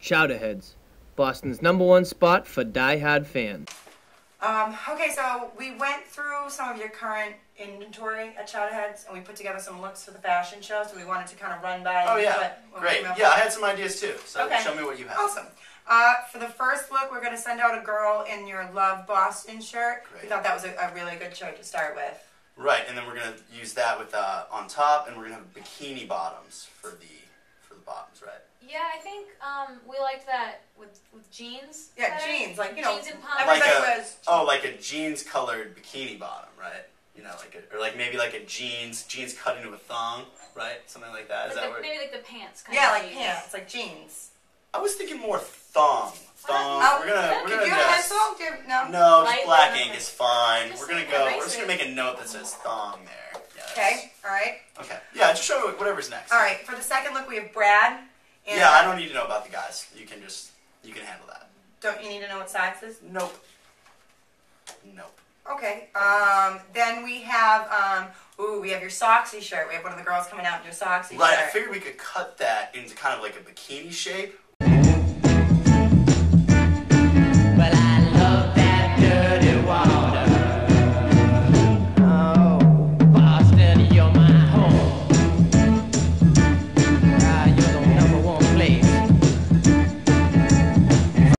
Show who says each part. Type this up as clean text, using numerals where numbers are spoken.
Speaker 1: Chowderheads, Boston's #1 spot for die-hard fans.
Speaker 2: Okay, so we went through some of your current inventory at Chowderheads, and we put together some looks for the fashion show, so we wanted to kind of run by.
Speaker 3: Oh, yeah. Great. Yeah, I had some ideas too, so
Speaker 2: okay.
Speaker 3: Show me what you have.
Speaker 2: Awesome. For the first look, we're going to send out a girl in your Love Boston shirt.
Speaker 3: Great.
Speaker 2: We thought that was a really good shirt to start with.
Speaker 3: Right, and then we're going to use that with on top, and we're going to have bikini bottoms for the bottoms, right?
Speaker 4: Yeah, I think we liked that with jeans.
Speaker 2: Yeah,
Speaker 4: better.
Speaker 2: jeans, like, you know,
Speaker 4: jeans and pumps.
Speaker 2: everybody wears.
Speaker 3: Oh, like a jeans-colored bikini bottom, right? You know, or like maybe like a jeans cut into a thong, right? Something like that. Is
Speaker 4: like
Speaker 3: that where?
Speaker 4: maybe like the pants kind
Speaker 2: Yeah,
Speaker 4: of
Speaker 2: like
Speaker 4: jeans.
Speaker 2: pants, like jeans.
Speaker 3: I was thinking more thong.
Speaker 2: Oh,
Speaker 3: We're gonna
Speaker 2: Could you have
Speaker 3: just,
Speaker 2: pencil? No.
Speaker 3: No, just
Speaker 4: Light
Speaker 3: black
Speaker 4: one.
Speaker 3: ink is fine.
Speaker 4: Just
Speaker 3: We're gonna
Speaker 4: like
Speaker 3: go.
Speaker 4: erase
Speaker 3: We're just gonna
Speaker 4: it.
Speaker 3: make a note that says thong there. Yes.
Speaker 2: Okay, alright.
Speaker 3: Okay. Yeah, just show me whatever's next.
Speaker 2: Alright, for the second look, we have Brad. And
Speaker 3: Yeah, I don't need to know about the guys. You can handle that.
Speaker 2: Don't you need to know what size this is?
Speaker 3: Nope. Nope.
Speaker 2: Okay. Then we have, we have your Soxy shirt. We have one of the girls coming out in your Soxy
Speaker 3: Right, I
Speaker 2: shirt.
Speaker 3: figured we could cut that into kind of like a bikini shape